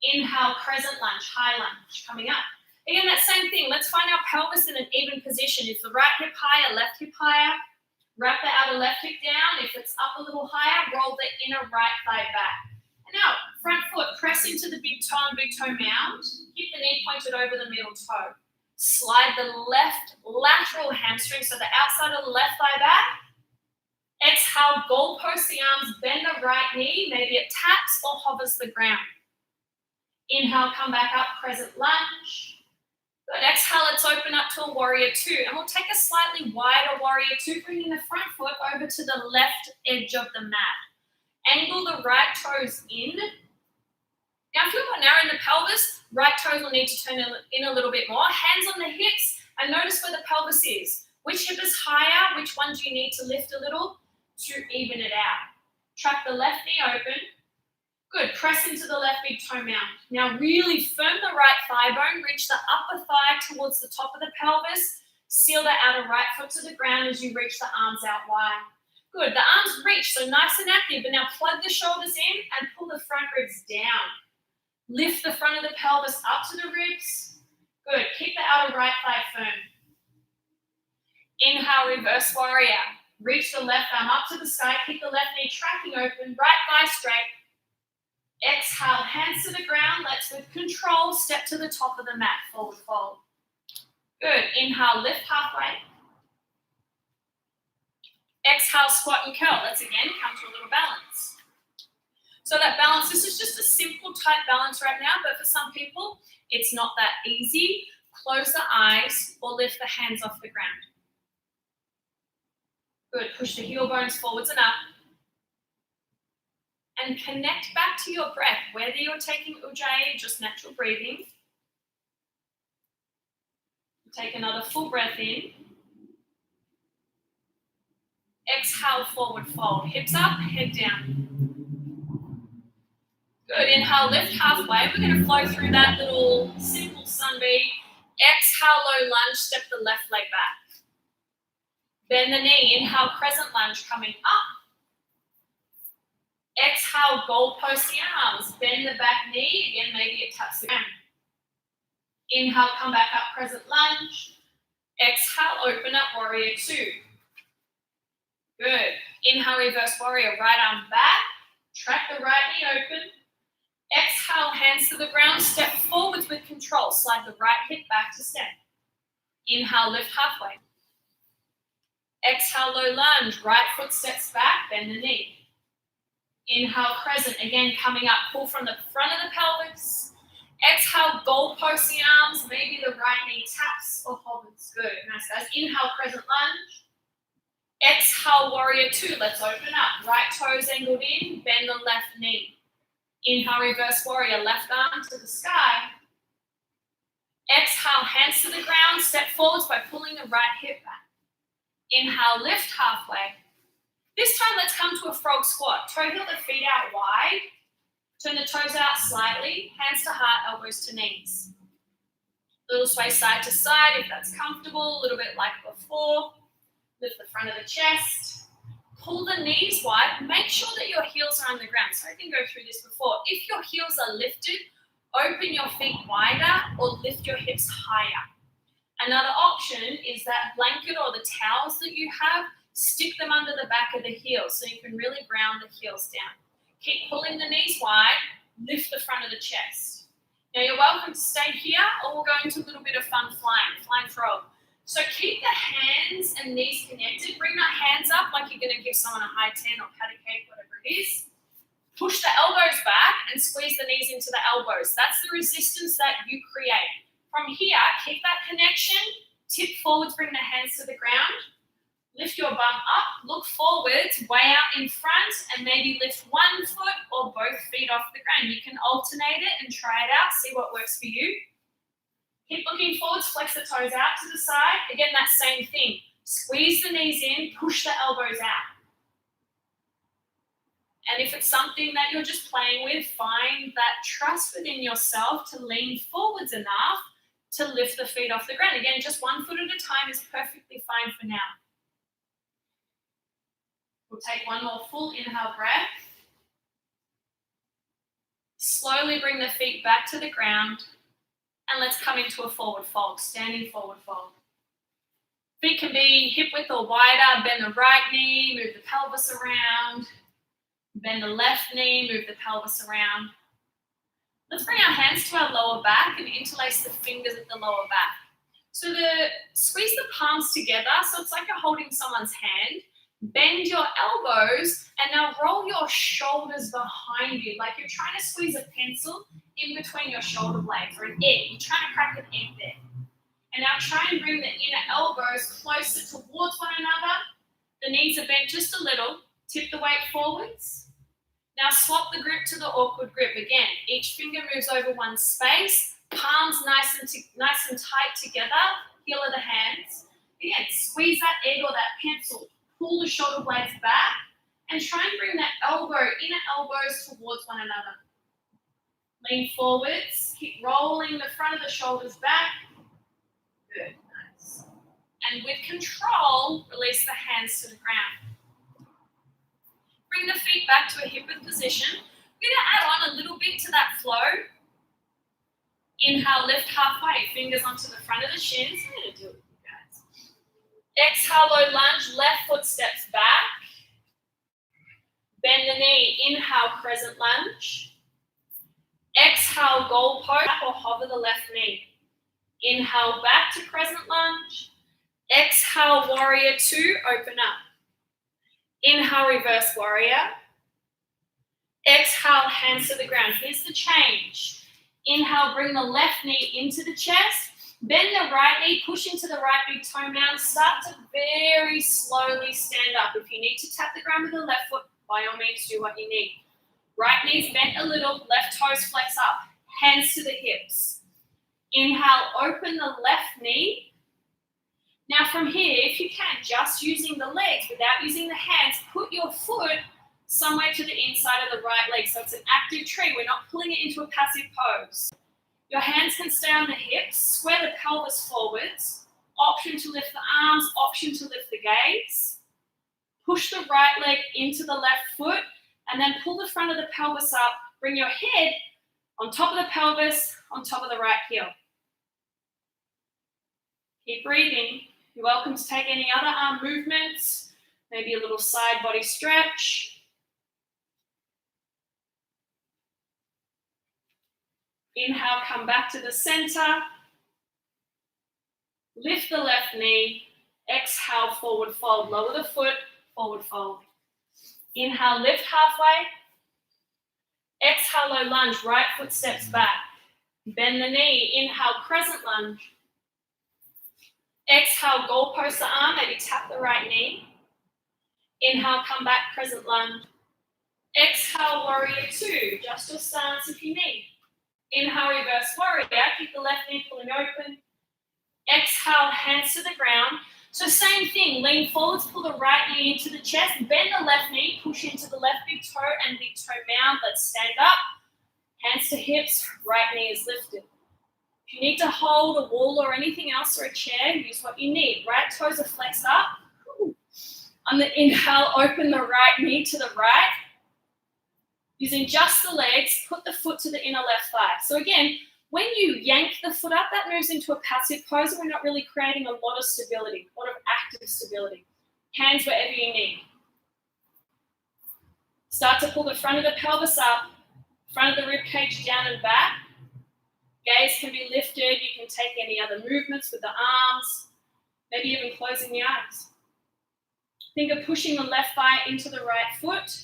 Inhale, crescent lunge, high lunge, coming up. Again, that same thing. Let's find our pelvis in an even position. Is the right hip higher, left hip higher? Wrap the outer left hip down. If it's up a little higher, roll the inner right thigh back. And now, front foot, press into the big toe and big toe mound. Keep the knee pointed over the middle toe. Slide the left lateral hamstring, so the outside of the left thigh back. Exhale, goalpost the arms, bend the right knee. Maybe it taps or hovers the ground. Inhale, come back up, crescent lunge. Good, exhale, let's open up to a warrior two. And we'll take a slightly wider warrior two, bringing the front foot over to the left edge of the mat. Angle the right toes in. Now, if you've got narrow in the pelvis, right toes will need to turn in a little bit more. Hands on the hips, and notice where the pelvis is. Which hip is higher? Which one do you need to lift a little to even it out? Track the left knee open. Good, press into the left big toe mound. Now really firm the right thigh bone, reach the upper thigh towards the top of the pelvis, seal the outer right foot to the ground as you reach the arms out wide. Good, the arms reach, so nice and active, but now plug the shoulders in and pull the front ribs down. Lift the front of the pelvis up to the ribs. Good, keep the outer right thigh firm. Inhale, reverse warrior. Reach the left arm up to the sky, keep the left knee tracking open, right thigh straight. Exhale, hands to the ground. Let's, with control, step to the top of the mat, forward fold. Good. Inhale, lift halfway. Exhale, squat and curl. Let's again come to a little balance. So that balance, this is just a simple tight balance right now, but for some people, it's not that easy. Close the eyes or lift the hands off the ground. Good, push the heel bones forwards and up. And connect back to your breath, whether you're taking Ujjayi, just natural breathing. Take another full breath in. Exhale, forward fold. Hips up, head down. Good, inhale, lift halfway. We're going to flow through that little simple sunbeam. Exhale, low lunge, step the left leg back. Bend the knee, inhale, crescent lunge, coming up. Exhale, goalpost the arms. Bend the back knee, again, maybe it taps the ground. Inhale, come back up, crescent lunge. Exhale, open up, warrior two. Good. Inhale, reverse warrior, right arm back. Track the right knee open. Exhale, hands to the ground, step forwards with control. Slide the right hip back to step. Inhale, lift halfway. Exhale, low lunge, right foot steps back, bend the knee. Inhale, crescent, again coming up, pull from the front of the pelvis. Exhale, goalpost the arms, maybe the right knee taps or hovers. Good, nice guys. Inhale, crescent lunge. Exhale, warrior two, let's open up. Right toes angled in, bend the left knee. Inhale, reverse warrior, left arm to the sky. Exhale, hands to the ground, step forwards by pulling the right hip back. Inhale, lift halfway. This time, let's come to a frog squat. Toe heel the feet out wide. Turn the toes out slightly, hands to heart, elbows to knees. Little sway side to side if that's comfortable, a little bit like before. Lift the front of the chest. Pull the knees wide. Make sure that your heels are on the ground. So I didn't go through this before. If your heels are lifted, open your feet wider or lift your hips higher. Another option is that blanket or the towels that you have, stick them under the back of the heels so you can really ground the heels down. Keep pulling the knees wide, lift the front of the chest. Now you're welcome to stay here or we'll go into a little bit of fun flying frog. So keep the hands and knees connected. Bring that hands up like you're going to give someone a high 10 or pat a cake, whatever it is. Push the elbows back and squeeze the knees into the elbows. That's the resistance that you create. From here, keep that connection. Tip forwards, bring the hands to the ground. Lift your bum up, look forwards, way out in front, and maybe lift one foot or both feet off the ground. You can alternate it and try it out, see what works for you. Keep looking forwards, flex the toes out to the side. Again, that same thing. Squeeze the knees in, push the elbows out. And if it's something that you're just playing with, find that trust within yourself to lean forwards enough to lift the feet off the ground. Again, just one foot at a time is perfectly fine for now. We'll take one more full inhale breath. Slowly bring the feet back to the ground. And let's come into a forward fold, standing forward fold. Feet can be hip width or wider. Bend the right knee, move the pelvis around. Bend the left knee, move the pelvis around. Let's bring our hands to our lower back and interlace the fingers at the lower back. So squeeze the palms together, so it's like you're holding someone's hand. Bend your elbows and now roll your shoulders behind you, like you're trying to squeeze a pencil in between your shoulder blades, or an egg. You're trying to crack an egg there. And now try and bring the inner elbows closer towards one another. The knees are bent just a little. Tip the weight forwards. Now swap the grip to the awkward grip. Again, each finger moves over one space. Palms nice and tight together. Heel of the hands. Again, squeeze that egg or that pencil. Pull the shoulder blades back. And try and bring that inner elbows towards one another. Lean forwards. Keep rolling the front of the shoulders back. Good, nice. And with control, release the hands to the ground. Bring the feet back to a hip width position. We're going to add on a little bit to that flow. Inhale, lift halfway. Fingers onto the front of the shins. I'm going to do it with you guys. Exhale, low lunge. Left foot steps back. Bend the knee. Inhale, crescent lunge. Exhale, goalpost or hover the left knee. Inhale, back to crescent lunge. Exhale, warrior two, open up. Inhale, reverse warrior. Exhale, hands to the ground. Here's the change. Inhale, bring the left knee into the chest. Bend the right knee, push into the right big toe mound. Start to very slowly stand up. If you need to tap the ground with the left foot, by all means, do what you need. Right knee's bent a little, left toes flex up. Hands to the hips. Inhale, open the left knee. Now from here, if you can, just using the legs without using the hands, put your foot somewhere to the inside of the right leg. So it's an active tree. We're not pulling it into a passive pose. Your hands can stay on the hips. Square the pelvis forwards. Option to lift the arms. Option to lift the gaze. Push the right leg into the left foot. And then pull the front of the pelvis up. Bring your head on top of the pelvis, on top of the right heel. Keep breathing. You're welcome to take any other arm movements. Maybe a little side body stretch. Inhale, come back to the center. Lift the left knee. Exhale, forward fold. Lower the foot, forward fold. Inhale, lift halfway. Exhale, low lunge. Right foot steps back. Bend the knee. Inhale, crescent lunge. Exhale, goalpost the arm. Maybe tap the right knee. Inhale, come back, crescent lunge. Exhale, warrior two. Just your stance if you need. Inhale, reverse warrior. Keep the left knee pulling open. Exhale, hands to the ground. So same thing, lean forwards, pull the right knee into the chest, bend the left knee, push into the left big toe and big toe mound. Let's stand up. Hands to hips, right knee is lifted. If you need to hold a wall or anything else or a chair, use what you need. Right toes are flexed up. On the inhale, open the right knee to the right. Using just the legs, put the foot to the inner left thigh. So again, when you yank the foot up, that moves into a passive pose and we're not really creating a lot of stability, a lot of active stability. Hands wherever you need. Start to pull the front of the pelvis up, front of the rib cage down and back. Gaze can be lifted. You can take any other movements with the arms, maybe even closing the eyes. Think of pushing the left thigh into the right foot,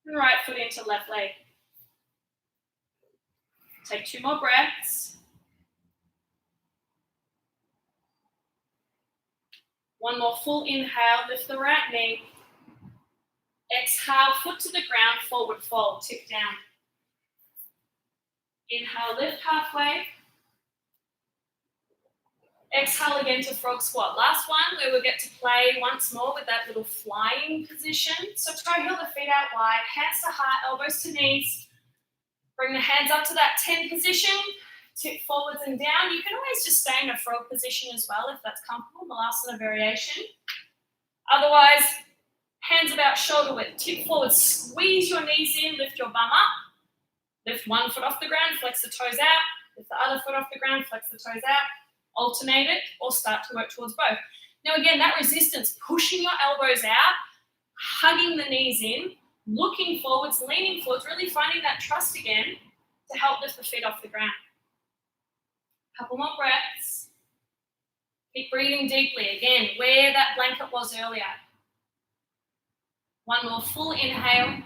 and right foot into left leg. Take 2 more breaths. 1 more full inhale, lift the right knee. Exhale, foot to the ground, forward fold, tip down. Inhale, lift halfway. Exhale again to frog squat. Last one where we'll get to play once more with that little flying position. So toe heel the feet out wide, hands to heart, elbows to knees. Bring the hands up to that 10 position, tip forwards and down. You can always just stay in a frog position as well if that's comfortable, Vinyasa variation. Otherwise, hands about shoulder width, tip forward, squeeze your knees in, lift your bum up. Lift one foot off the ground, flex the toes out. Lift the other foot off the ground, flex the toes out. Alternate it or start to work towards both. Now again, that resistance, pushing your elbows out, hugging the knees in, looking forwards, leaning forwards, really finding that trust again to help lift the feet off the ground. Couple more breaths. Keep breathing deeply. Again, where that blanket was earlier. 1 more full inhale.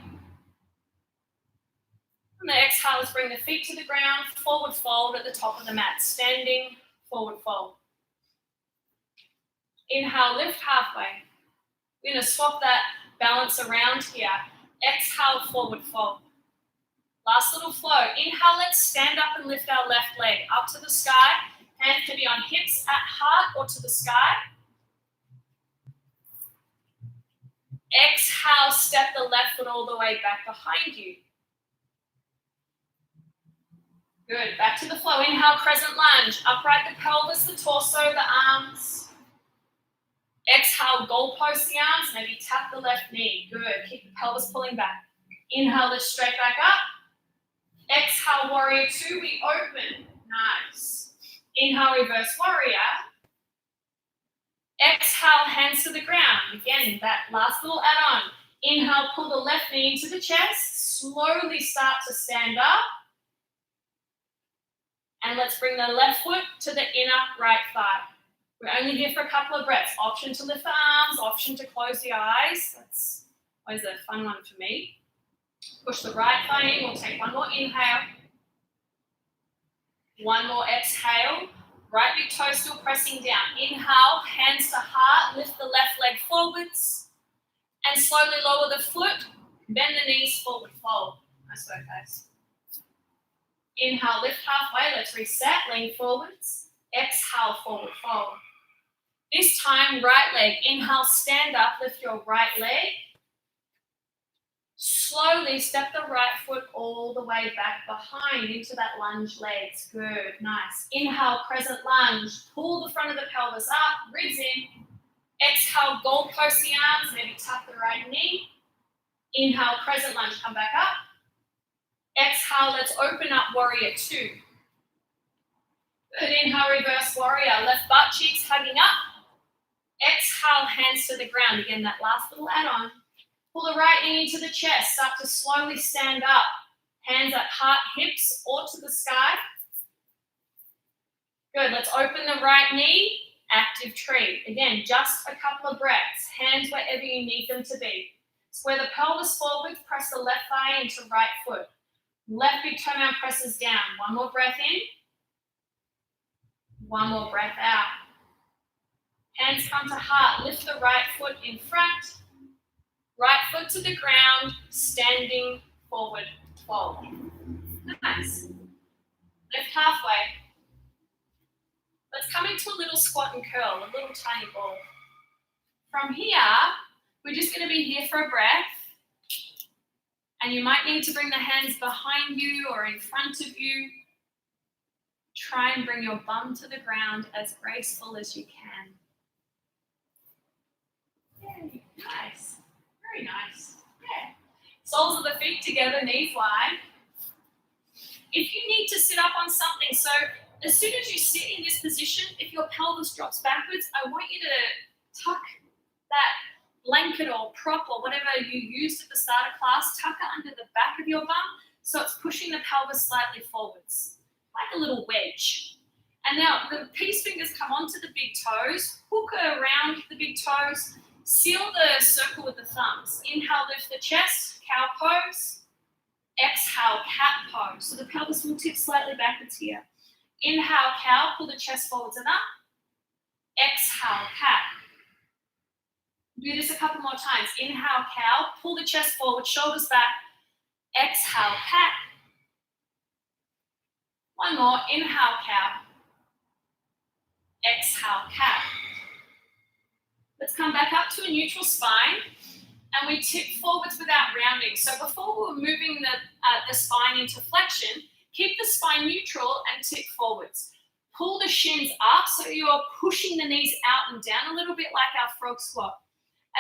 And the exhale is bring the feet to the ground, forward fold at the top of the mat, standing, forward fold. Inhale, lift halfway. We're going to swap that balance around here. Exhale, forward fold. Last little flow. Inhale, let's stand up and lift our left leg up to the sky. Hands can be on hips, at heart, or to the sky. Exhale, step the left foot all the way back behind you. Good, back to the flow. Inhale, crescent lunge. Upright the pelvis, the torso, the arms. Exhale, goalpost the arms. Maybe tap the left knee. Good, keep the pelvis pulling back. Inhale, lift straight back up. Exhale, warrior two, we open. Nice. Inhale, reverse warrior. Exhale, hands to the ground. Again, that last little add-on. Inhale, pull the left knee into the chest. Slowly start to stand up. And let's bring the left foot to the inner right thigh. We're only here for a couple of breaths. Option to lift the arms, option to close the eyes. That's always a fun one for me. Push the right thigh in. We'll take one more inhale. One more exhale. Right big toe still pressing down. Inhale, hands to heart. Lift the left leg forwards. And slowly lower the foot. Bend the knees, forward fold. Nice work, guys. Inhale, lift halfway. Let's reset. Lean forwards. Exhale, forward fold. This time, right leg. Inhale, stand up. Lift your right leg. Slowly step the right foot all the way back behind into that lunge legs. Good, nice. Inhale, crescent lunge. Pull the front of the pelvis up, ribs in. Exhale, goalpost the arms, maybe tuck the right knee. Inhale, crescent lunge, come back up. Exhale, let's open up warrior two. Good, inhale, reverse warrior. Left butt cheeks hugging up. Exhale, hands to the ground. Again, that last little add-on. Pull the right knee into the chest. Start to slowly stand up. Hands at heart, hips, or to the sky. Good, let's open the right knee. Active tree. Again, just a couple of breaths. Hands wherever you need them to be. Square the pelvis forward. Press the left thigh into right foot. Left big toe mound presses down. One more breath in. One more breath out. Hands come to heart. Lift the right foot in front. Right foot to the ground, standing forward fold. Nice. Lift halfway. Let's come into a little squat and curl, a little tiny ball. From here, we're just going to be here for a breath. And you might need to bring the hands behind you or in front of you. Try and bring your bum to the ground as graceful as you can. Yay, nice. Very nice. Yeah. Soles of the feet together, knees wide. If you need to sit up on something, so as soon as you sit in this position, if your pelvis drops backwards, I want you to tuck that blanket or prop or whatever you used at the start of class, tuck it under the back of your bum so it's pushing the pelvis slightly forwards, like a little wedge. And now the peace fingers come onto the big toes, hook around the big toes. Seal the circle with the thumbs. Inhale, lift the chest, cow pose. Exhale, cat pose. So the pelvis will tip slightly backwards here. Inhale, cow, pull the chest forwards and up. Exhale, cat. Do this a couple more times. Inhale, cow, pull the chest forward, shoulders back. Exhale, cat. One more. Inhale, cow. Exhale, cat. Let's come back up to a neutral spine and we tip forwards without rounding. So before we were moving the spine into flexion, keep the spine neutral and tip forwards. Pull the shins up so you're pushing the knees out and down a little bit like our frog squat.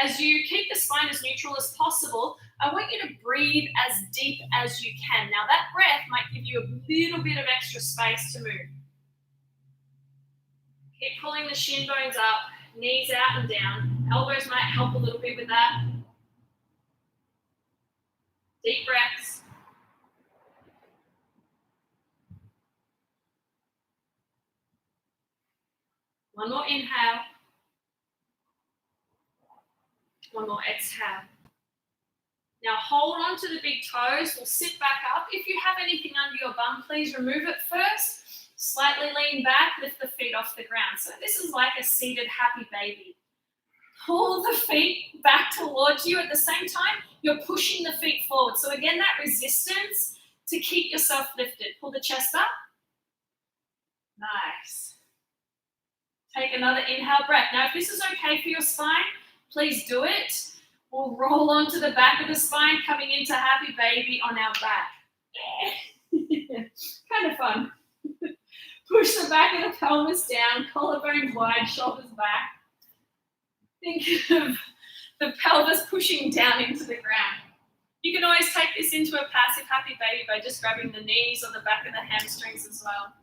As you keep the spine as neutral as possible, I want you to breathe as deep as you can. Now that breath might give you a little bit of extra space to move. Keep pulling the shin bones up. Knees out and down. Elbows might help a little bit with that. Deep breaths. One more inhale. One more exhale. Now hold on to the big toes. We'll sit back up. If you have anything under your bum, please remove it first. Slightly lean back, lift the feet off the ground. So this is like a seated happy baby. Pull the feet back towards you. At the same time, you're pushing the feet forward. So again, that resistance to keep yourself lifted. Pull the chest up. Nice. Take another inhale breath. Now, if this is okay for your spine, please do it. We'll roll onto the back of the spine, coming into happy baby on our back. Yeah. Kind of fun. Push the back of the pelvis down, collarbones wide, shoulders back. Think of the pelvis pushing down into the ground. You can always take this into a passive happy baby by just grabbing the knees or the back of the hamstrings as well.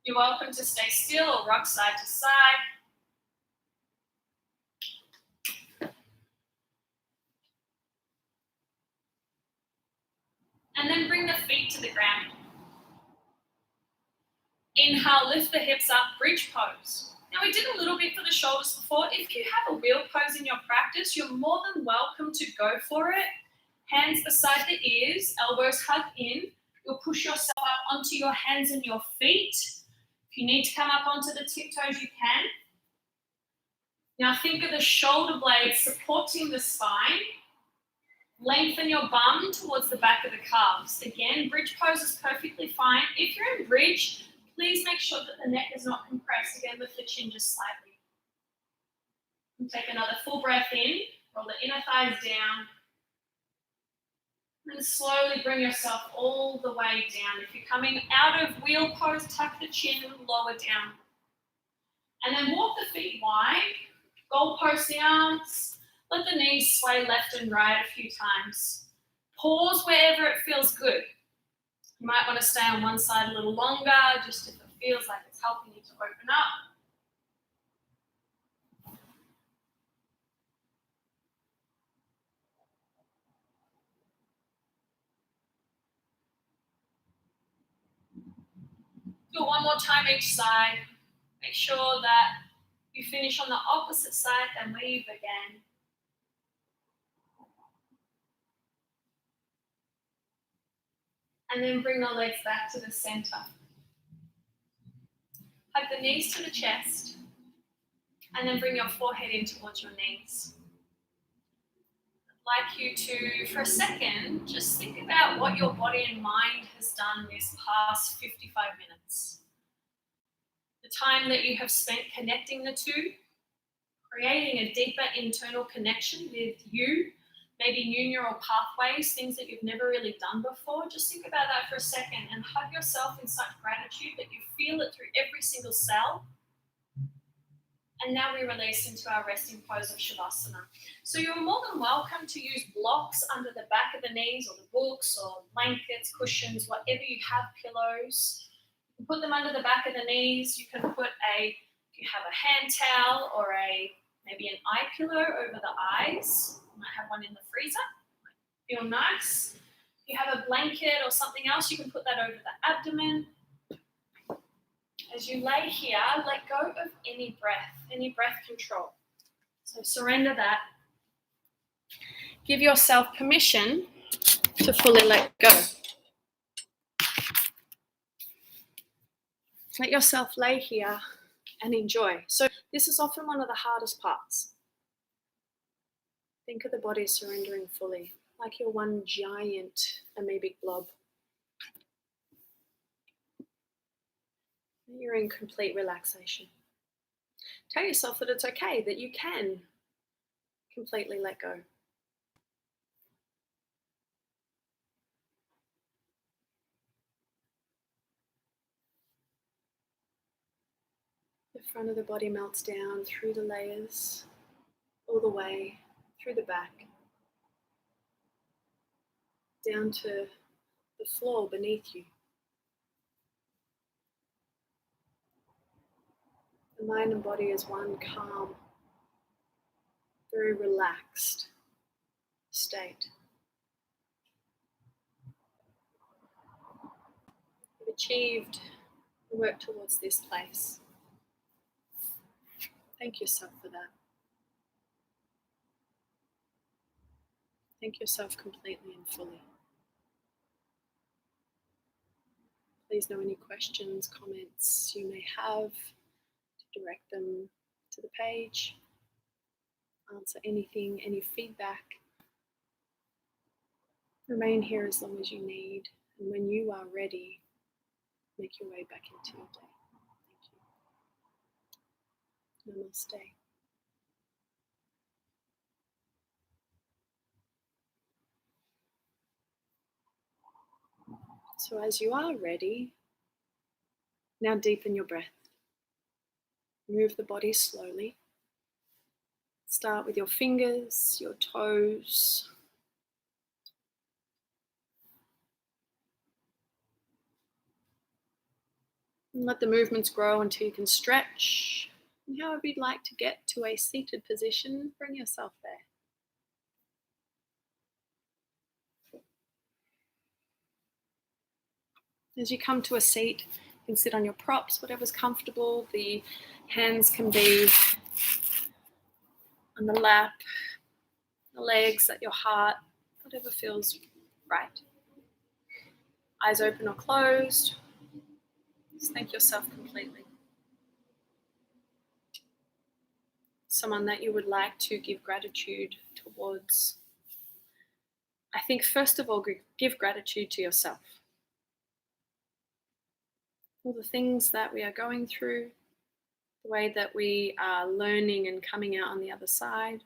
You're welcome to stay still or rock side to side. And then bring the feet to the ground. Inhale, lift the hips up, bridge pose. Now, we did a little bit for the shoulders before. If you have a wheel pose in your practice, you're more than welcome to go for it. Hands beside the ears, elbows hug in. You'll push yourself up onto your hands and your feet. If you need to come up onto the tiptoes, you can. Now think of the shoulder blades supporting the spine. Lengthen your bum towards the back of the calves. Again, bridge pose is perfectly fine. If you're in bridge, please make sure that the neck is not compressed. Again, lift the chin just slightly. And take another full breath in. Roll the inner thighs down. And slowly bring yourself all the way down. If you're coming out of wheel pose, tuck the chin lower down. And then walk the feet wide. Goalpost the arms. Let the knees sway left and right a few times. Pause wherever it feels good. You might want to stay on one side a little longer, just if it feels like it's helping you to open up. Do it one more time each side. Make sure that you finish on the opposite side, then weave again. And then bring the legs back to the center. Hug the knees to the chest. And then bring your forehead in towards your knees. I'd like you to, for a second, just think about what your body and mind has done this past 55 minutes. The time that you have spent connecting the two, creating a deeper internal connection with you, maybe new neural pathways, things that you've never really done before. Just think about that for a second and hug yourself in such gratitude that you feel it through every single cell. And now we release into our resting pose of Shavasana. So you're more than welcome to use blocks under the back of the knees or the books or blankets, cushions, whatever you have, pillows. You can put them under the back of the knees. You can put if you have a hand towel or maybe an eye pillow over the eyes. You might have one in the freezer. Feel nice. If you have a blanket or something else, you can put that over the abdomen. As you lay here, let go of any breath control. So surrender that. Give yourself permission to fully let go. Let yourself lay here and enjoy. So this is often one of the hardest parts. Think of the body surrendering fully, like you're one giant amoebic blob. You're in complete relaxation. Tell yourself that it's okay, that you can completely let go. The front of the body melts down through the layers, all the way through the back, down to the floor beneath you. The mind and body is one calm, very relaxed state. You've achieved the work towards this place. Thank yourself for that. Thank yourself completely and fully. Please know any questions, comments you may have, to direct them to the page, answer anything, any feedback. Remain here as long as you need, and when you are ready, make your way back into your day. Thank you. Namaste. So as you are ready, now deepen your breath. Move the body slowly. Start with your fingers, your toes. And let the movements grow until you can stretch. And however you'd like to get to a seated position, bring yourself there. As you come to a seat, You can sit on your props, whatever's comfortable. The hands can be on the lap, the legs, at your heart, whatever feels right. Eyes open or closed. Just thank yourself completely. Someone that you would like to give gratitude towards. I think first of all, give gratitude to yourself. All the things that we are going through, the way that we are learning and coming out on the other side.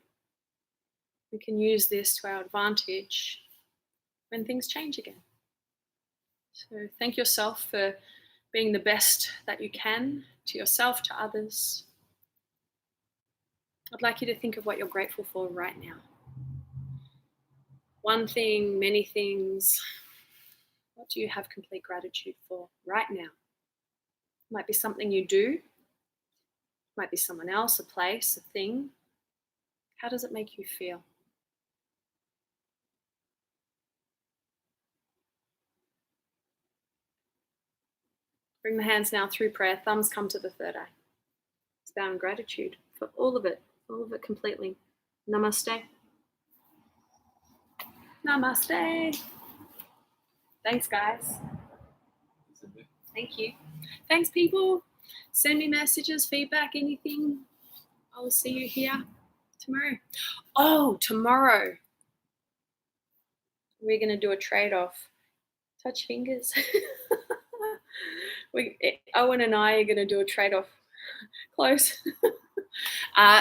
We can use this to our advantage when things change again. So thank yourself for being the best that you can to yourself, to others. I'd like you to think of what you're grateful for right now. One thing, many things. What do you have complete gratitude for right now? It might be something you do. It might be someone else, a place, a thing. How does it make you feel? Bring the hands now through prayer. Thumbs come to the third eye. It's bow in gratitude for all of it completely. Namaste. Namaste. Thanks, guys. Thank you. Thanks, people. Send me messages, feedback, anything. I will see you here tomorrow. Oh, tomorrow we're going to do a trade-off. Touch fingers. Owen and I are going to do a trade-off. Close.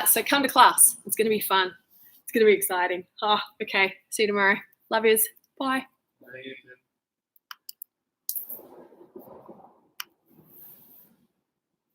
So come to class. It's going to be fun. It's going to be exciting. Okay. See you tomorrow. Love yous. Bye.